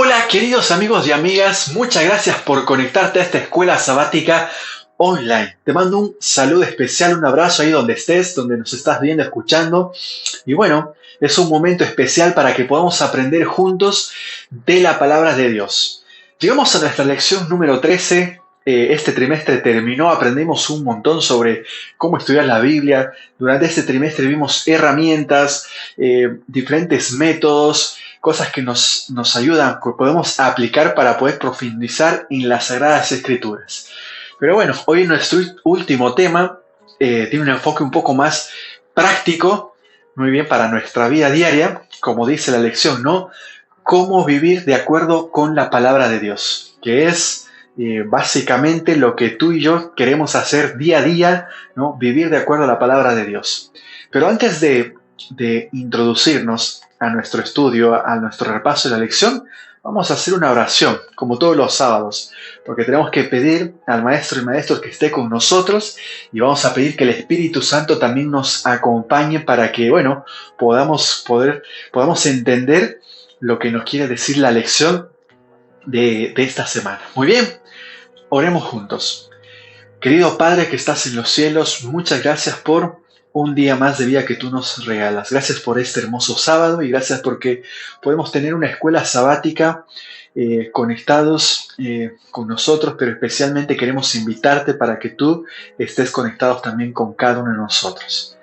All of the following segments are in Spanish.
Hola queridos amigos y amigas, muchas gracias por conectarte a esta escuela sabática online. Te mando un saludo especial, un abrazo ahí donde estés, donde nos estás viendo, escuchando. Y bueno, es un momento especial para que podamos aprender juntos de la palabra de Dios. Llegamos a nuestra lección número 13. Este trimestre terminó, aprendimos un montón sobre cómo estudiar la Biblia. Durante este trimestre vimos herramientas, diferentes métodos, cosas que nos ayudan, que podemos aplicar para poder profundizar en las Sagradas Escrituras. Pero bueno, hoy nuestro último tema tiene un enfoque un poco más práctico, muy bien, para nuestra vida diaria, como dice la lección, ¿no? Cómo vivir de acuerdo con la palabra de Dios, que es básicamente lo que tú y yo queremos hacer día a día, ¿no? Vivir de acuerdo a la palabra de Dios. Pero antes de introducirnos a nuestro estudio, a nuestro repaso de la lección, vamos a hacer una oración, como todos los sábados, porque tenemos que pedir al Maestro y Maestro que esté con nosotros y vamos a pedir que el Espíritu Santo también nos acompañe para que, bueno, podamos entender lo que nos quiere decir la lección de esta semana. Muy bien, oremos juntos. Querido Padre que estás en los cielos, muchas gracias por un día más de vida que tú nos regalas. Gracias por este hermoso sábado y gracias porque podemos tener una escuela sabática conectados con nosotros, pero especialmente queremos invitarte para que tú estés conectados también con cada uno de nosotros.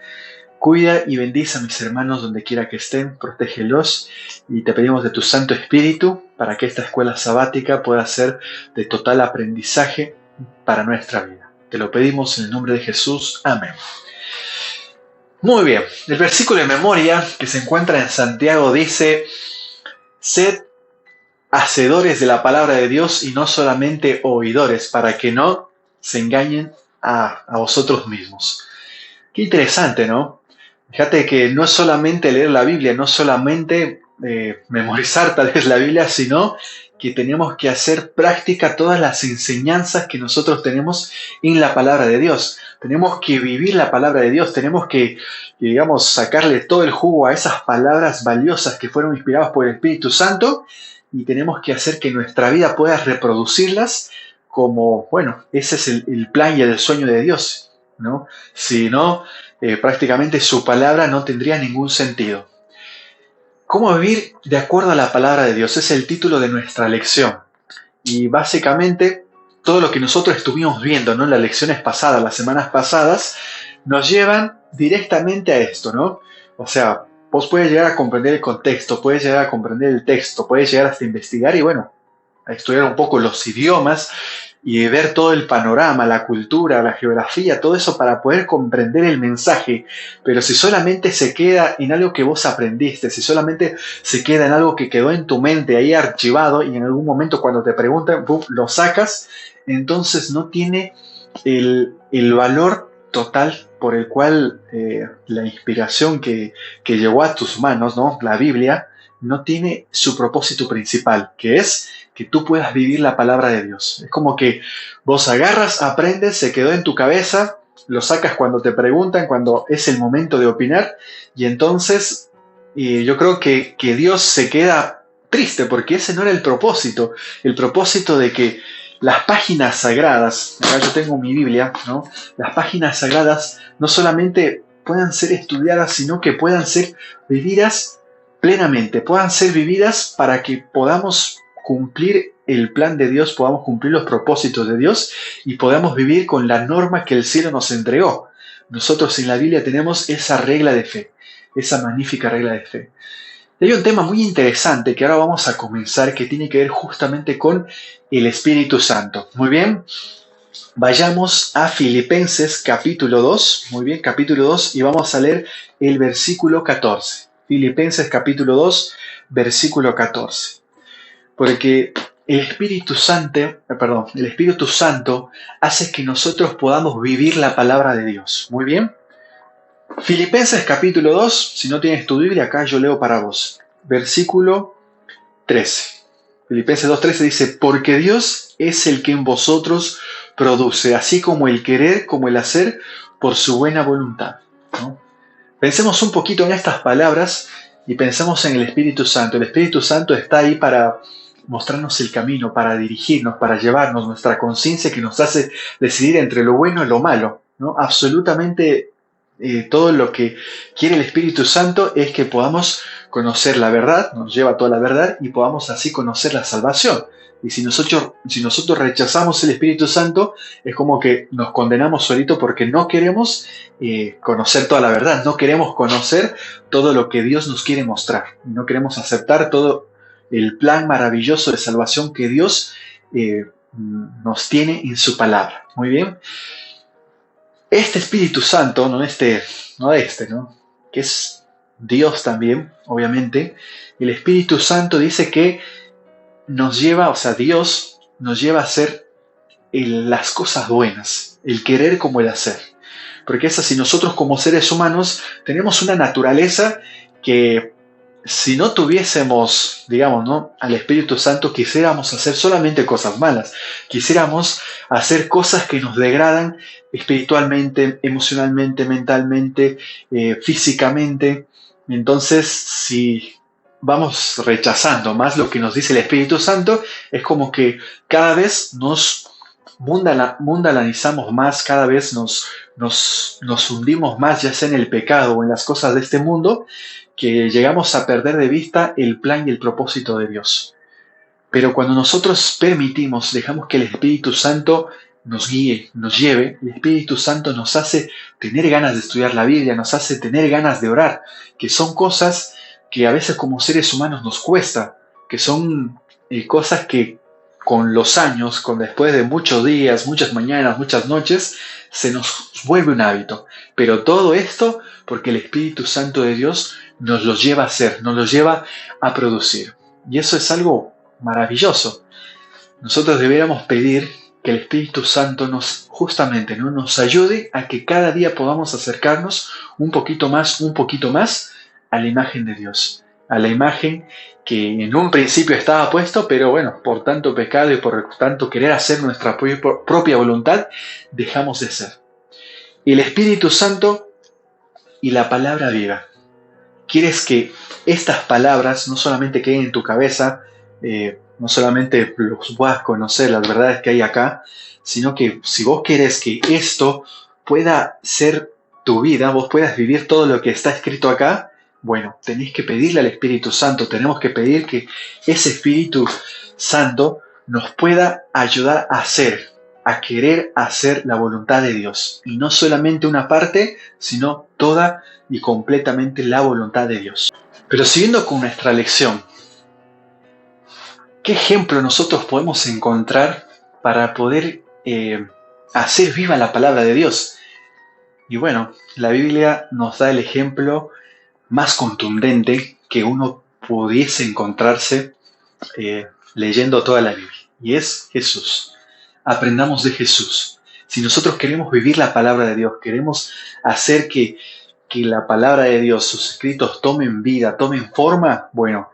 Cuida y bendice a mis hermanos donde quiera que estén, protégelos y te pedimos de tu Santo Espíritu para que esta escuela sabática pueda ser de total aprendizaje para nuestra vida. Te lo pedimos en el nombre de Jesús. Amén. Muy bien, el versículo de memoria que se encuentra en Santiago dice: sed hacedores de la palabra de Dios y no solamente oidores, para que no se engañen a vosotros mismos. Qué interesante, ¿no? Fíjate que no es solamente leer la Biblia, no solamente memorizar tal vez la Biblia, sino que tenemos que hacer práctica todas las enseñanzas que nosotros tenemos en la palabra de Dios. Tenemos que vivir la palabra de Dios, tenemos que, digamos, sacarle todo el jugo a esas palabras valiosas que fueron inspiradas por el Espíritu Santo y tenemos que hacer que nuestra vida pueda reproducirlas como, bueno, ese es el plan y el sueño de Dios, ¿no? Si no, prácticamente su palabra no tendría ningún sentido. ¿Cómo vivir de acuerdo a la palabra de Dios? Es el título de nuestra lección. Y básicamente todo lo que nosotros estuvimos viendo, ¿no? En las lecciones pasadas, las semanas pasadas, nos llevan directamente a esto, ¿no? O sea, vos puedes llegar a comprender el contexto, puedes llegar a comprender el texto, puedes llegar hasta investigar y, bueno, a estudiar un poco los idiomas y ver todo el panorama, la cultura, la geografía, todo eso para poder comprender el mensaje. Pero si solamente se queda en algo que vos aprendiste, si solamente se queda en algo que quedó en tu mente ahí archivado y en algún momento cuando te preguntan, ¡pum!, lo sacas, entonces no tiene el valor total por el cual la inspiración que llegó a tus manos, ¿no? La Biblia, no tiene su propósito principal, que es que tú puedas vivir la palabra de Dios. Es como que vos agarras, aprendes, se quedó en tu cabeza, lo sacas cuando te preguntan, cuando es el momento de opinar, y entonces yo creo que Dios se queda triste, porque ese no era el propósito de que las páginas sagradas, acá yo tengo mi Biblia, ¿no? Las páginas sagradas no solamente puedan ser estudiadas, sino que puedan ser vividas plenamente, puedan ser vividas para que podamos cumplir el plan de Dios, podamos cumplir los propósitos de Dios y podamos vivir con la norma que el cielo nos entregó. Nosotros en la Biblia tenemos esa regla de fe, esa magnífica regla de fe. Y hay un tema muy interesante que ahora vamos a comenzar que tiene que ver justamente con el Espíritu Santo. Muy bien, vayamos a Filipenses capítulo 2, muy bien, capítulo 2, y vamos a leer el versículo 14. Filipenses capítulo 2, versículo 14. Porque el Espíritu Santo hace que nosotros podamos vivir la palabra de Dios. Muy bien. Filipenses capítulo 2, si no tienes tu Biblia, acá yo leo para vos. Versículo 13. Filipenses 2:13 dice: porque Dios es el que en vosotros produce, así como el querer como el hacer, por su buena voluntad, ¿no? Pensemos un poquito en estas palabras y pensemos en el Espíritu Santo. El Espíritu Santo está ahí para mostrarnos el camino, para dirigirnos, para llevarnos, nuestra conciencia que nos hace decidir entre lo bueno y lo malo, ¿no? Absolutamente todo lo que quiere el Espíritu Santo es que podamos conocer la verdad, nos lleva a toda la verdad y podamos así conocer la salvación. Y si nosotros rechazamos el Espíritu Santo, es como que nos condenamos solito porque no queremos conocer toda la verdad, no queremos conocer todo lo que Dios nos quiere mostrar, no queremos aceptar todo el plan maravilloso de salvación que Dios nos tiene en su palabra. Muy bien. Este Espíritu Santo, ¿no? Que es Dios también, obviamente. El Espíritu Santo dice que nos lleva, o sea, Dios nos lleva a hacer las cosas buenas, el querer como el hacer. Porque es así, nosotros como seres humanos tenemos una naturaleza que si no tuviésemos, digamos, ¿no?, al Espíritu Santo, quisiéramos hacer solamente cosas malas. Quisiéramos hacer cosas que nos degradan espiritualmente, emocionalmente, mentalmente, físicamente. Entonces, si vamos rechazando más lo que nos dice el Espíritu Santo, es como que cada vez nos mundanizamos más, cada vez nos hundimos más, ya sea en el pecado o en las cosas de este mundo, que llegamos a perder de vista el plan y el propósito de Dios. Pero cuando nosotros permitimos, dejamos que el Espíritu Santo nos guíe, nos lleve, el Espíritu Santo nos hace tener ganas de estudiar la Biblia, nos hace tener ganas de orar, que son cosas que a veces como seres humanos nos cuesta, que son cosas que con los años, después de muchos días, muchas mañanas, muchas noches, se nos vuelve un hábito. Pero todo esto porque el Espíritu Santo de Dios nos lo lleva a hacer, nos lo lleva a producir. Y eso es algo maravilloso. Nosotros deberíamos pedir que el Espíritu Santo nos ayude a que cada día podamos acercarnos un poquito más a la imagen de Dios, a la imagen que en un principio estaba puesto, pero bueno, por tanto pecado y por tanto querer hacer nuestra propia voluntad, dejamos de ser. El Espíritu Santo y la palabra viva. Quieres que estas palabras no solamente queden en tu cabeza, no solamente los puedas conocer, las verdades que hay acá, sino que si vos querés que esto pueda ser tu vida, vos puedas vivir todo lo que está escrito acá, bueno, tenés que pedirle al Espíritu Santo, tenemos que pedir que ese Espíritu Santo nos pueda ayudar a querer hacer la voluntad de Dios. Y no solamente una parte, sino toda y completamente la voluntad de Dios. Pero siguiendo con nuestra lección, ¿qué ejemplo nosotros podemos encontrar para poder hacer viva la palabra de Dios? Y bueno, la Biblia nos da el ejemplo más contundente que uno pudiese encontrarse leyendo toda la Biblia, y es Jesús. Aprendamos de Jesús. Si nosotros queremos vivir la palabra de Dios, queremos hacer que la palabra de Dios, sus escritos tomen vida, tomen forma, bueno,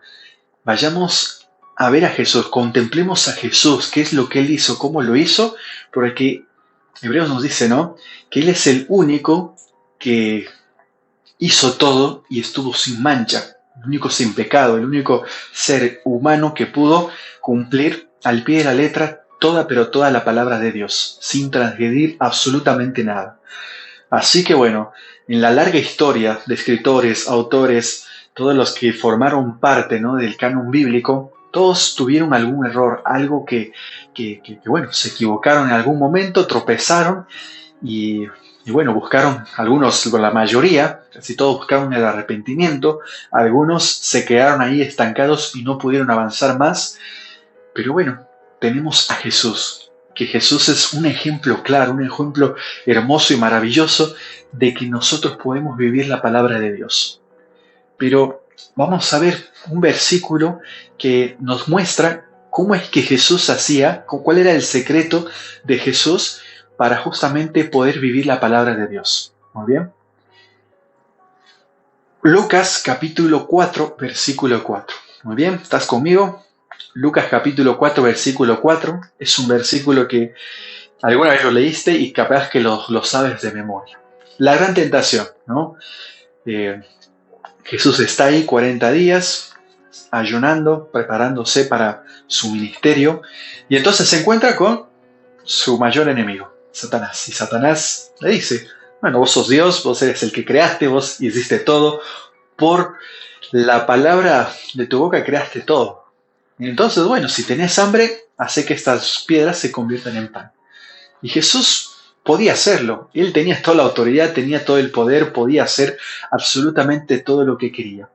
vayamos a ver a Jesús, contemplemos a Jesús, qué es lo que Él hizo, cómo lo hizo, porque Hebreos nos dice, ¿no?, que Él es el único que hizo todo y estuvo sin mancha, el único sin pecado, el único ser humano que pudo cumplir al pie de la letra toda la palabra de Dios, sin transgredir absolutamente nada. Así que bueno, en la larga historia de escritores, autores, todos los que formaron parte, ¿no?, del canon bíblico, todos tuvieron algún error, algo que bueno, se equivocaron en algún momento, tropezaron y bueno, buscaron, algunos, la mayoría, casi todos buscaron el arrepentimiento, algunos se quedaron ahí estancados y no pudieron avanzar más, pero bueno, tenemos a Jesús, que Jesús es un ejemplo claro, un ejemplo hermoso y maravilloso de que nosotros podemos vivir la palabra de Dios. Pero vamos a ver un versículo que nos muestra cómo es que Jesús hacía, cuál era el secreto de Jesús para justamente poder vivir la palabra de Dios. Muy bien. Lucas capítulo 4, versículo 4. Muy bien, ¿estás conmigo? Lucas capítulo 4, versículo 4. Es un versículo que alguna vez lo leíste y capaz que lo sabes de memoria. La gran tentación, ¿no? Jesús está ahí 40 días, ayunando, preparándose para su ministerio, y entonces se encuentra con su mayor enemigo, Satanás. Y Satanás le dice, bueno, vos sos Dios, vos eres el que creaste, vos hiciste todo, por la palabra de tu boca creaste todo. Y entonces, bueno, si tenés hambre, hace que estas piedras se conviertan en pan. Y Jesús podía hacerlo. Él tenía toda la autoridad, tenía todo el poder, podía hacer absolutamente todo lo que quería.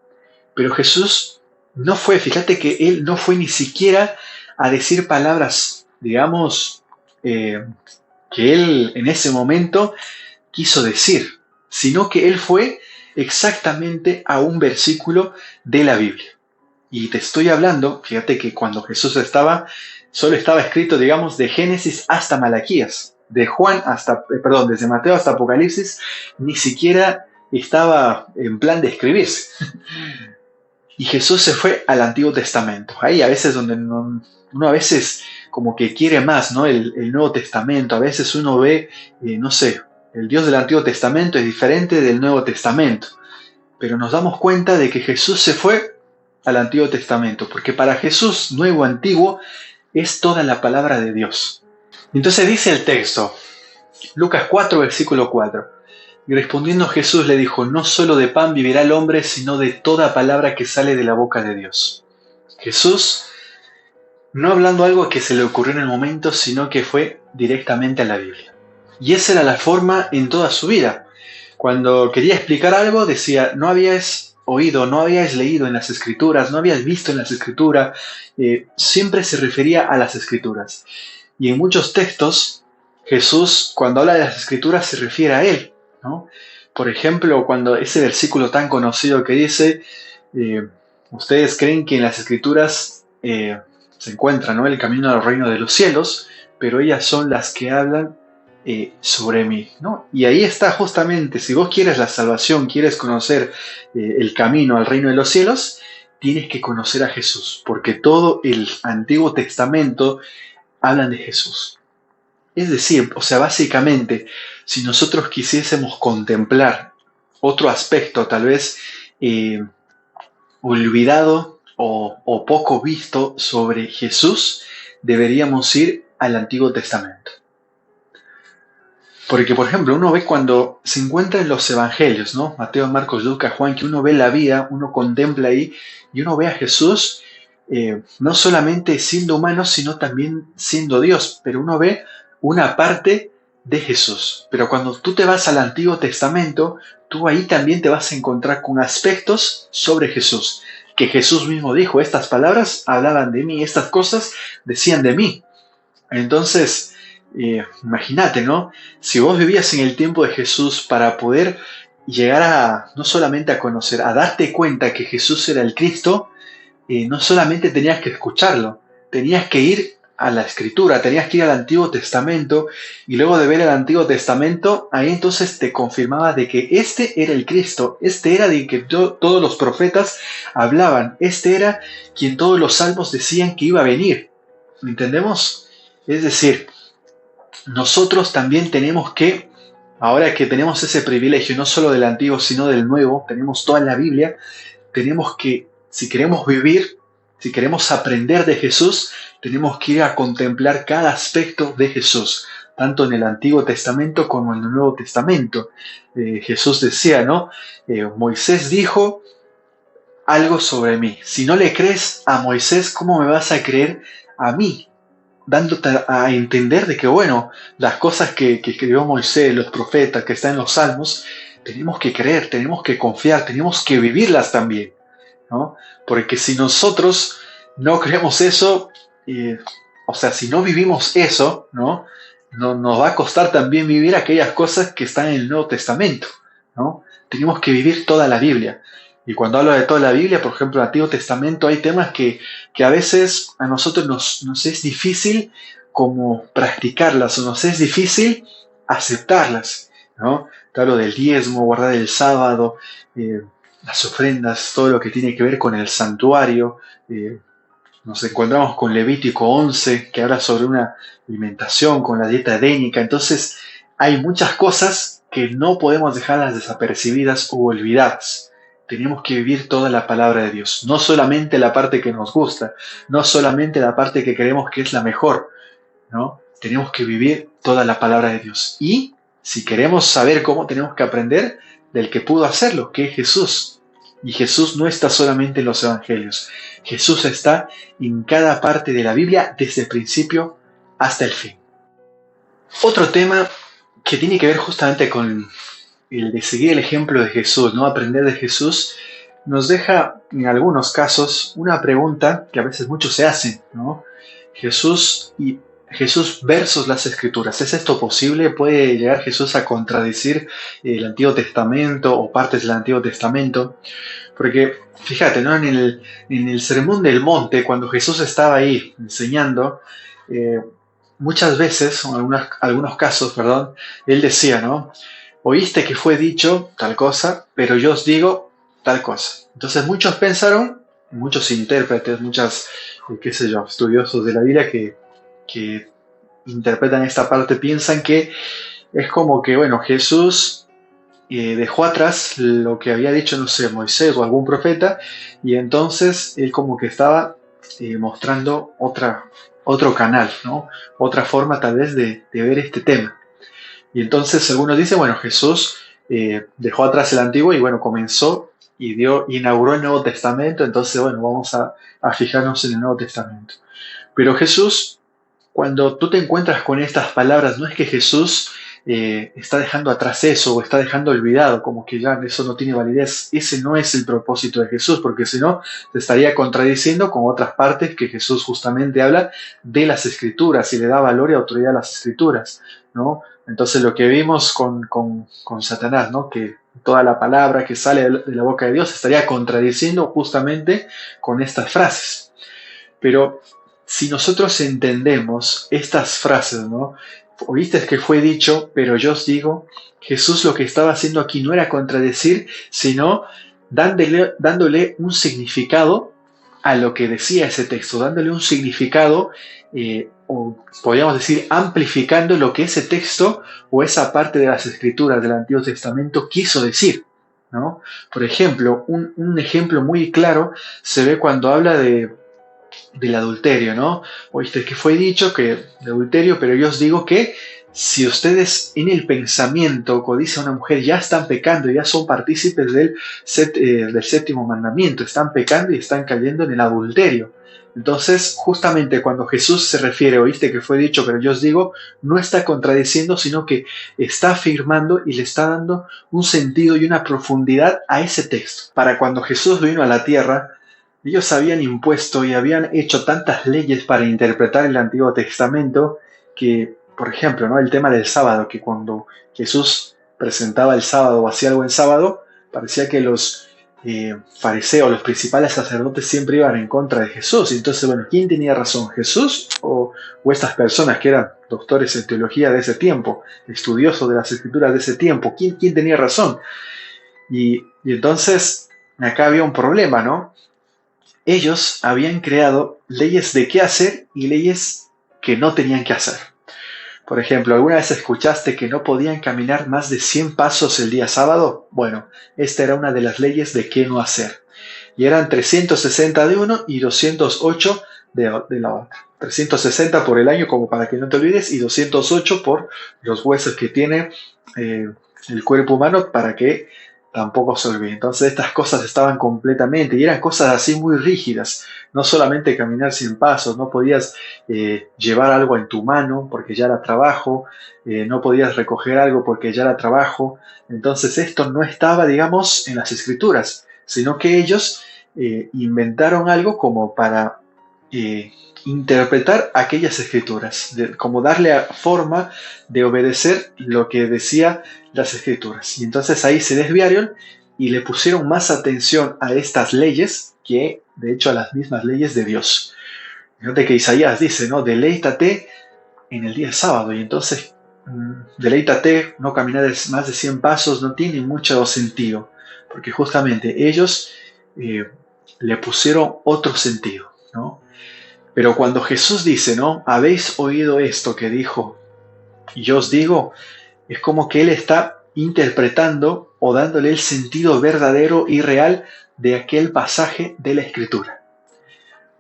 Pero Jesús no fue, fíjate que él no fue ni siquiera a decir palabras, digamos, que él en ese momento quiso decir, sino que él fue exactamente a un versículo de la Biblia. Y te estoy hablando, fíjate que cuando Jesús solo estaba escrito, digamos, de Génesis hasta Malaquías, desde Mateo hasta Apocalipsis, ni siquiera estaba en plan de escribirse. Y Jesús se fue al Antiguo Testamento. Ahí a veces donde uno a veces como que quiere más, ¿no? El Nuevo Testamento. A veces uno ve, no sé, el Dios del Antiguo Testamento es diferente del Nuevo Testamento. Pero nos damos cuenta de que Jesús se fue al Antiguo Testamento, porque para Jesús, nuevo, antiguo, es toda la palabra de Dios. Entonces dice el texto, Lucas 4, versículo 4. Y respondiendo Jesús le dijo, no solo de pan vivirá el hombre, sino de toda palabra que sale de la boca de Dios. Jesús, no hablando algo que se le ocurrió en el momento, sino que fue directamente a la Biblia. Y esa era la forma en toda su vida. Cuando quería explicar algo, decía, no habías oído, no habías leído en las Escrituras, no habías visto en las Escrituras, siempre se refería a las Escrituras. Y en muchos textos, Jesús, cuando habla de las Escrituras, se refiere a Él, ¿no? Por ejemplo, cuando ese versículo tan conocido que dice, ustedes creen que en las Escrituras se encuentra, ¿no?, el camino al reino de los cielos, pero ellas son las que hablan sobre mí, ¿no? Y ahí está justamente, si vos quieres la salvación, quieres conocer el camino al reino de los cielos, tienes que conocer a Jesús, porque todo el Antiguo Testamento hablan de Jesús. Es decir, o sea, básicamente, si nosotros quisiésemos contemplar otro aspecto tal vez olvidado o poco visto sobre Jesús, deberíamos ir al Antiguo Testamento. Porque, por ejemplo, uno ve cuando se encuentra en los evangelios, ¿no? Mateo, Marcos, Lucas, Juan, que uno ve la vida, uno contempla ahí y uno ve a Jesús no solamente siendo humano, sino también siendo Dios, pero uno ve una parte de Jesús. Pero cuando tú te vas al Antiguo Testamento, tú ahí también te vas a encontrar con aspectos sobre Jesús, que Jesús mismo dijo, estas palabras hablaban de mí, estas cosas decían de mí. Entonces, imagínate, ¿no? Si vos vivías en el tiempo de Jesús para poder llegar a, no solamente a conocer, a darte cuenta que Jesús era el Cristo, no solamente tenías que escucharlo, tenías que ir a la Escritura, tenías que ir al Antiguo Testamento, y luego de ver el Antiguo Testamento, ahí entonces te confirmaba de que este era el Cristo, este era de que todos los profetas hablaban, este era quien todos los salmos decían que iba a venir. ¿Me entendemos? Es decir, nosotros también tenemos que, ahora que tenemos ese privilegio, no solo del Antiguo, sino del Nuevo, tenemos toda la Biblia, tenemos que, si queremos vivir, si queremos aprender de Jesús, tenemos que ir a contemplar cada aspecto de Jesús, tanto en el Antiguo Testamento como en el Nuevo Testamento. Jesús decía, ¿no? Moisés dijo algo sobre mí. Si no le crees a Moisés, ¿cómo me vas a creer a mí? Dándote a entender de que, bueno, las cosas que escribió Moisés, los profetas, que están en los Salmos, tenemos que creer, tenemos que confiar, tenemos que vivirlas también, ¿no? Porque si nosotros no creemos eso, o sea, si no vivimos eso, ¿no? Nos va a costar también vivir aquellas cosas que están en el Nuevo Testamento, ¿no? Tenemos que vivir toda la Biblia. Y cuando hablo de toda la Biblia, por ejemplo, en el Antiguo Testamento, hay temas que a veces a nosotros nos es difícil como practicarlas, o nos es difícil aceptarlas, ¿no? Te hablo del diezmo, guardar el sábado, las ofrendas, todo lo que tiene que ver con el santuario. Nos encontramos con Levítico 11, que habla sobre una alimentación con la dieta edénica. Entonces, hay muchas cosas que no podemos dejarlas desapercibidas u olvidadas. tenemos que vivir toda la palabra de Dios, no solamente la parte que nos gusta, no solamente la parte que creemos que es la mejor, ¿no? Tenemos que vivir toda la palabra de Dios. Y si queremos saber cómo, tenemos que aprender del que pudo hacerlo, que es Jesús. Y Jesús no está solamente en los evangelios. Jesús está en cada parte de la Biblia desde el principio hasta el fin. Otro tema que tiene que ver justamente con el de seguir el ejemplo de Jesús, ¿no? Aprender de Jesús, nos deja en algunos casos una pregunta que a veces muchos se hacen, ¿no? Jesús versus las Escrituras. ¿Es esto posible? ¿Puede llegar Jesús a contradecir el Antiguo Testamento o partes del Antiguo Testamento? Porque, fíjate, ¿no? En el Sermón del Monte, cuando Jesús estaba ahí enseñando, muchas veces, en algunos casos, perdón, él decía, ¿no? Oíste que fue dicho tal cosa, pero yo os digo tal cosa. Entonces muchos pensaron, muchos intérpretes, estudiosos de la Biblia que interpretan esta parte, piensan que es como que, bueno, Jesús dejó atrás lo que había dicho, no sé, Moisés o algún profeta, y entonces él como que estaba mostrando otro canal, ¿no? Otra forma tal vez de ver este tema. Y entonces algunos dicen, bueno, Jesús dejó atrás el antiguo y bueno, comenzó y inauguró el Nuevo Testamento, entonces bueno, vamos a fijarnos en el Nuevo Testamento. Pero Jesús, cuando tú te encuentras con estas palabras, no es que Jesús está dejando atrás eso o está dejando olvidado, como que ya eso no tiene validez. Ese no es el propósito de Jesús, porque si no, se estaría contradiciendo con otras partes que Jesús justamente habla de las Escrituras y le da valor y autoridad a las Escrituras, ¿no? Entonces lo que vimos con Satanás, ¿no? Que toda la palabra que sale de la boca de Dios estaría contradiciendo justamente con estas frases. Pero si nosotros entendemos estas frases, ¿no? Oíste que fue dicho, pero yo os digo, Jesús lo que estaba haciendo aquí no era contradecir, sino dándole un significado a lo que decía ese texto, dándole un significado, o podríamos decir, amplificando lo que ese texto o esa parte de las Escrituras del Antiguo Testamento quiso decir, ¿no? Por ejemplo, un ejemplo muy claro se ve cuando habla del adulterio, ¿no? Oíste que fue dicho que de adulterio, pero yo os digo que si ustedes en el pensamiento codicia a una mujer, ya están pecando, ya son partícipes del séptimo mandamiento, están pecando y están cayendo en el adulterio. Entonces, justamente cuando Jesús se refiere, oíste que fue dicho, pero yo os digo, no está contradiciendo, sino que está afirmando y le está dando un sentido y una profundidad a ese texto. Para cuando Jesús vino a la tierra, ellos habían impuesto y habían hecho tantas leyes para interpretar el Antiguo Testamento que, por ejemplo, ¿no? El tema del sábado, que cuando Jesús presentaba el sábado o hacía algo en sábado, parecía que los fariseos, los principales sacerdotes siempre iban en contra de Jesús. Y entonces, bueno, ¿quién tenía razón? ¿Jesús o estas personas que eran doctores en teología de ese tiempo, estudiosos de las Escrituras de ese tiempo? ¿Quién tenía razón? Y entonces acá había un problema, ¿no? Ellos habían creado leyes de qué hacer y leyes que no tenían que hacer. Por ejemplo, ¿alguna vez escuchaste que no podían caminar más de 100 pasos el día sábado? Bueno, esta era una de las leyes de qué no hacer. Y eran 360 de uno y 208 de la otra. 360 por el año, como para que no te olvides, y 208 por los huesos que tiene el cuerpo humano, para que tampoco se olvide. Entonces estas cosas estaban completamente, y eran cosas así muy rígidas. No solamente caminar 100 pasos, no podías llevar algo en tu mano porque ya era trabajo, no podías recoger algo porque ya era trabajo. Entonces esto no estaba, digamos, en las Escrituras, sino que ellos inventaron algo como para interpretar aquellas Escrituras, como darle forma de obedecer lo que decía las Escrituras. Y entonces ahí se desviaron y le pusieron más atención a estas leyes que, de hecho, a las mismas leyes de Dios. Fíjate que Isaías dice, ¿no? Deleítate en el día sábado. Y entonces, deleítate, no caminar más de 100 pasos, no tiene mucho sentido, porque justamente ellos le pusieron otro sentido, ¿no? Pero cuando Jesús dice, ¿no? Habéis oído esto que dijo, y yo os digo, es como que Él está interpretando o dándole el sentido verdadero y real de aquel pasaje de la Escritura.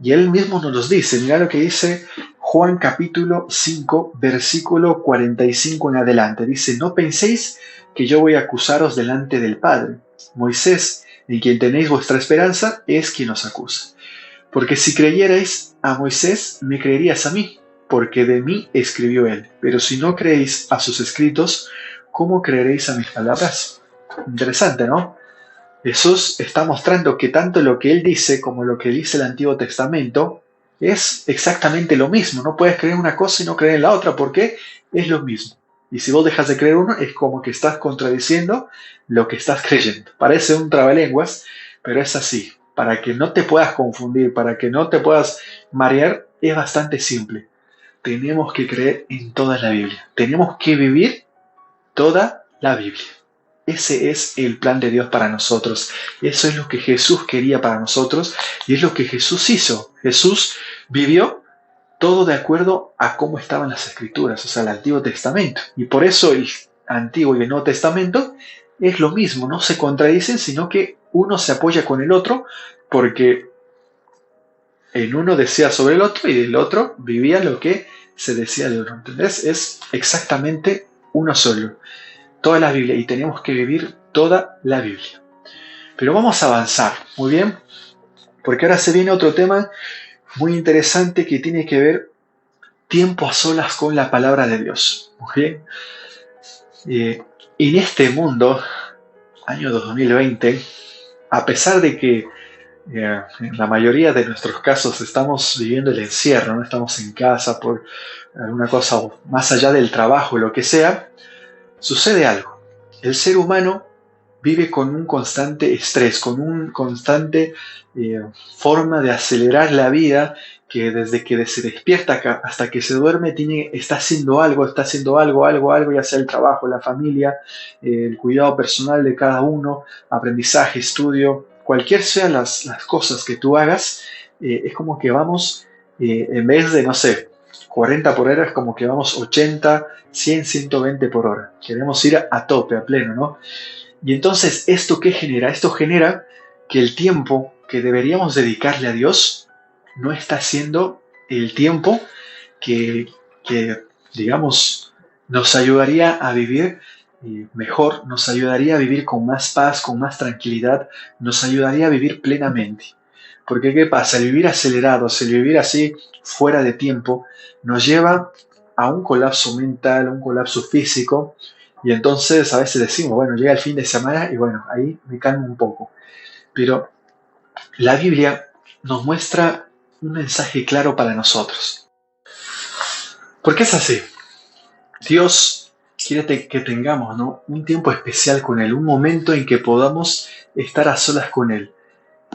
Y él mismo nos los dice. Mira lo que dice Juan capítulo 5, versículo 45 en adelante. Dice: no penséis que yo voy a acusaros delante del Padre. Moisés, en quien tenéis vuestra esperanza, es quien os acusa. Porque si creyerais a Moisés, me creerías a mí, porque de mí escribió él. Pero si no creéis a sus escritos, ¿cómo creeréis a mis palabras? Interesante, ¿no? Jesús está mostrando que tanto lo que él dice como lo que dice el Antiguo Testamento es exactamente lo mismo. No puedes creer una cosa y no creer en la otra, porque es lo mismo. Y si vos dejas de creer uno, es como que estás contradiciendo lo que estás creyendo. Parece un trabalenguas, pero es así. Para que no te puedas confundir, para que no te puedas marear, es bastante simple. Tenemos que creer en toda la Biblia. Tenemos que vivir toda la Biblia. Ese es el plan de Dios para nosotros. Eso es lo que Jesús quería para nosotros y es lo que Jesús hizo. Jesús vivió todo de acuerdo a cómo estaban las Escrituras, o sea, el Antiguo Testamento. Y por eso el Antiguo y el Nuevo Testamento es lo mismo, no se contradicen, sino que uno se apoya con el otro, porque en uno decía sobre el otro y el otro vivía lo que se decía de uno. ¿Entendés? Es exactamente uno solo. Toda la Biblia, y tenemos que vivir toda la Biblia. Pero vamos a avanzar, muy bien, porque ahora se viene otro tema muy interesante que tiene que ver tiempo a solas con la palabra de Dios. Muy bien. En este mundo, año 2020, a pesar de que en la mayoría de nuestros casos estamos viviendo el encierro, no estamos en casa por alguna cosa más allá del trabajo, lo que sea, sucede algo. El ser humano vive con un constante estrés, con un constante forma de acelerar la vida, que desde que se despierta hasta que se duerme está haciendo algo, ya sea el trabajo, la familia, el cuidado personal de cada uno, aprendizaje, estudio, cualquier sean las cosas que tú hagas, es como que vamos, en vez de, no sé, 40 por hora, es como que vamos 80, 100, 120 por hora. Queremos ir a tope, a pleno, ¿no? Y entonces, ¿esto qué genera? Esto genera que el tiempo que deberíamos dedicarle a Dios no está siendo el tiempo que digamos, nos ayudaría a vivir mejor, nos ayudaría a vivir con más paz, con más tranquilidad, nos ayudaría a vivir plenamente. Porque ¿qué pasa? El vivir acelerados, el vivir así fuera de tiempo, nos lleva a un colapso mental, a un colapso físico, y entonces a veces decimos, bueno, llega el fin de semana y bueno, ahí me calmo un poco. Pero la Biblia nos muestra un mensaje claro para nosotros. Porque es así. Dios quiere que tengamos, ¿no?, un tiempo especial con Él, un momento en que podamos estar a solas con Él.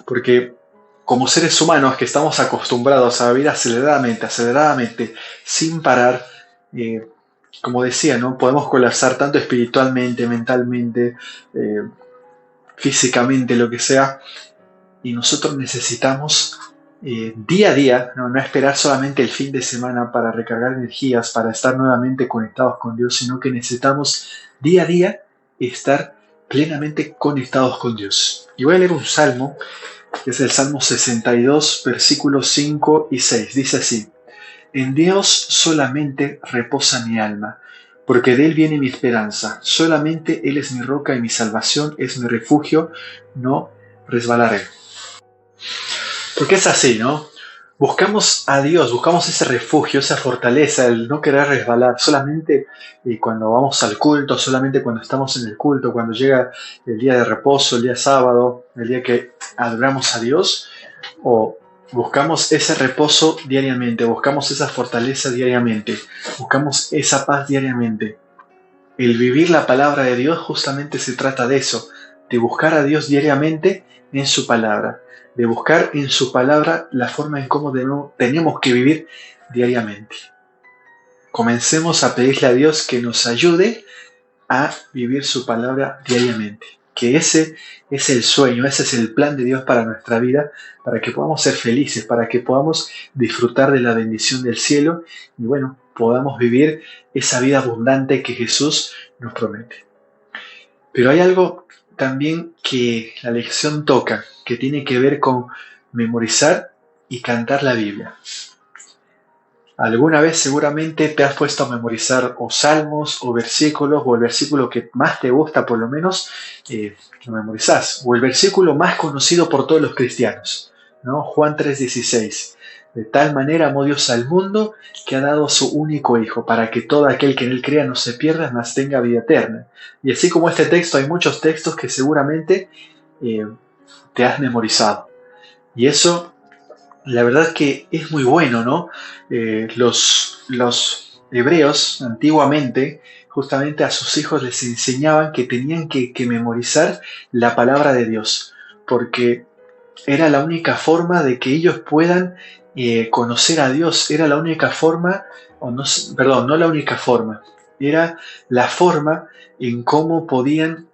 Porque como seres humanos que estamos acostumbrados a vivir aceleradamente, sin parar, como decía, ¿no?, podemos colapsar tanto espiritualmente, mentalmente, físicamente, lo que sea, y nosotros necesitamos día a día, no esperar solamente el fin de semana para recargar energías, para estar nuevamente conectados con Dios, sino que necesitamos día a día estar plenamente conectados con Dios. Y voy a leer un salmo, que es el Salmo 62, versículos 5 y 6. Dice así: en Dios solamente reposa mi alma, porque de Él viene mi esperanza. Solamente Él es mi roca y mi salvación, es mi refugio, no resbalaré. Porque es así, ¿no? Buscamos a Dios, buscamos ese refugio, esa fortaleza, el no querer resbalar, solamente cuando vamos al culto, solamente cuando estamos en el culto, cuando llega el día de reposo, el día sábado, el día que adoramos a Dios, o buscamos ese reposo diariamente, buscamos esa fortaleza diariamente, buscamos esa paz diariamente. El vivir la palabra de Dios justamente se trata de eso, de buscar a Dios diariamente en su palabra, de buscar en su palabra la forma en cómo tenemos que vivir diariamente. Comencemos a pedirle a Dios que nos ayude a vivir su palabra diariamente. Que ese es el sueño, ese es el plan de Dios para nuestra vida, para que podamos ser felices, para que podamos disfrutar de la bendición del cielo y bueno, podamos vivir esa vida abundante que Jesús nos promete. Pero hay algo también que la lección toca, que tiene que ver con memorizar y cantar la Biblia. Alguna vez seguramente te has puesto a memorizar o salmos o versículos, o el versículo que más te gusta por lo menos, lo memorizás, o el versículo más conocido por todos los cristianos, ¿no? Juan 3:16. De tal manera amó Dios al mundo que ha dado a su único Hijo, para que todo aquel que en él crea no se pierda, mas tenga vida eterna. Y así como este texto, hay muchos textos que seguramente eh, te has memorizado. Y eso, la verdad que es muy bueno, ¿no? Los hebreos antiguamente, justamente a sus hijos les enseñaban que tenían que memorizar la palabra de Dios, porque era la única forma de que ellos puedan conocer a Dios, era la única forma, o no, perdón, no la única forma, era la forma en cómo podían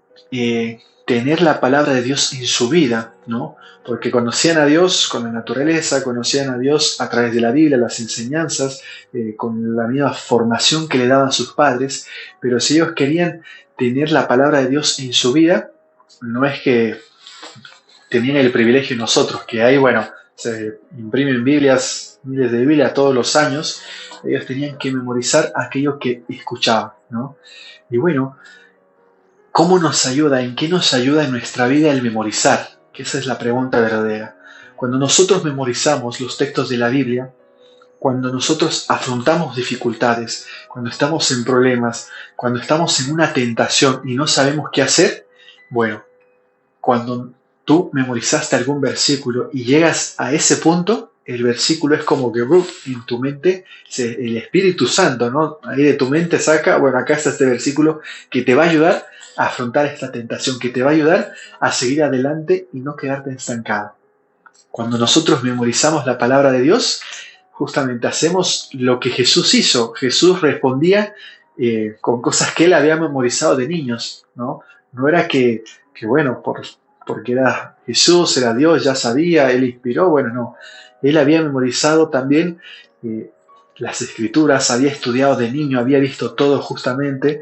tener la palabra de Dios en su vida, ¿no? Porque conocían a Dios con la naturaleza, conocían a Dios a través de la Biblia, las enseñanzas, con la misma formación que le daban sus padres, pero si ellos querían tener la palabra de Dios en su vida, no es que tenían el privilegio nosotros, que ahí, bueno, se imprimen Biblias, miles de Biblias todos los años, ellos tenían que memorizar aquello que escuchaban, ¿no? Y bueno, ¿cómo nos ayuda? ¿En qué nos ayuda en nuestra vida el memorizar? Que esa es la pregunta verdadera. Cuando nosotros memorizamos los textos de la Biblia, cuando nosotros afrontamos dificultades, cuando estamos en problemas, cuando estamos en una tentación y no sabemos qué hacer, bueno, cuando tú memorizaste algún versículo y llegas a ese punto, el versículo es como que en tu mente, el Espíritu Santo, ¿no? Ahí de tu mente saca, bueno, acá está este versículo que te va a ayudar a afrontar esta tentación, que te va a ayudar a seguir adelante y no quedarte estancado. Cuando nosotros memorizamos la palabra de Dios, justamente hacemos lo que Jesús hizo. Jesús respondía con cosas que él había memorizado de niños, ¿no? No era que bueno, porque era Jesús, era Dios, ya sabía, él inspiró, bueno, no. Él había memorizado también las escrituras, había estudiado de niño, había visto todo justamente,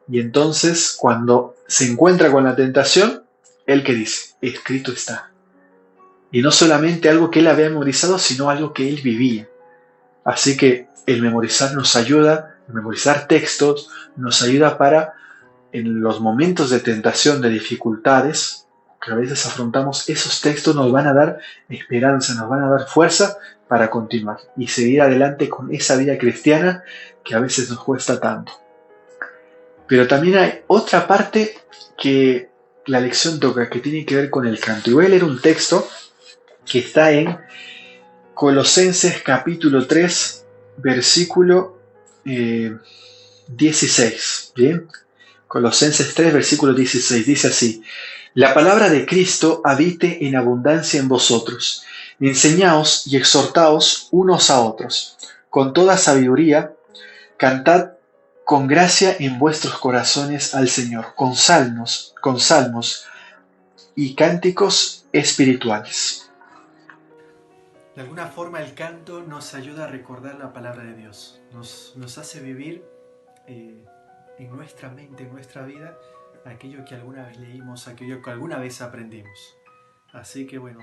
y entonces cuando se encuentra con la tentación, él que dice, escrito está. Y no solamente algo que él había memorizado, sino algo que él vivía. Así que el memorizar nos ayuda, el memorizar textos nos ayuda para, en los momentos de tentación, de dificultades, que a veces afrontamos, esos textos nos van a dar esperanza, nos van a dar fuerza para continuar y seguir adelante con esa vida cristiana que a veces nos cuesta tanto. Pero también hay otra parte que la lección toca, que tiene que ver con el canto. Y voy a leer un texto que está en Colosenses capítulo 3, versículo 16. ¿Bien? Colosenses 3, versículo 16. Dice así: La palabra de Cristo habite en abundancia en vosotros. Enseñaos y exhortaos unos a otros. Con toda sabiduría, cantad con gracia en vuestros corazones al Señor, con salmos y cánticos espirituales. De alguna forma el canto nos ayuda a recordar la palabra de Dios, nos hace vivir en nuestra mente, en nuestra vida, aquello que alguna vez leímos, aquello que alguna vez aprendimos. Así que bueno,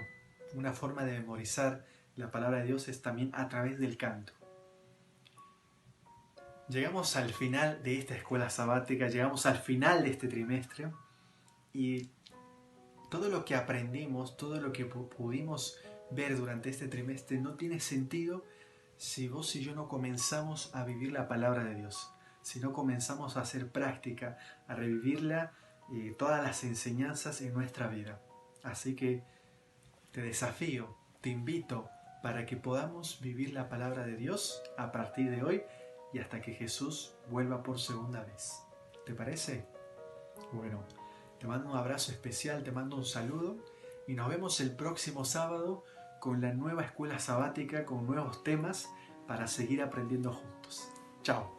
una forma de memorizar la palabra de Dios es también a través del canto. Llegamos al final de esta escuela sabática, llegamos al final de este trimestre y todo lo que aprendimos, todo lo que pudimos ver durante este trimestre no tiene sentido si vos y yo no comenzamos a vivir la palabra de Dios, si no comenzamos a hacer práctica, a revivirla, todas las enseñanzas en nuestra vida. Así que te desafío, te invito para que podamos vivir la palabra de Dios a partir de hoy y hasta que Jesús vuelva por segunda vez. ¿Te parece? Bueno, te mando un abrazo especial, te mando un saludo y nos vemos el próximo sábado con la nueva escuela sabática, con nuevos temas para seguir aprendiendo juntos. Chao.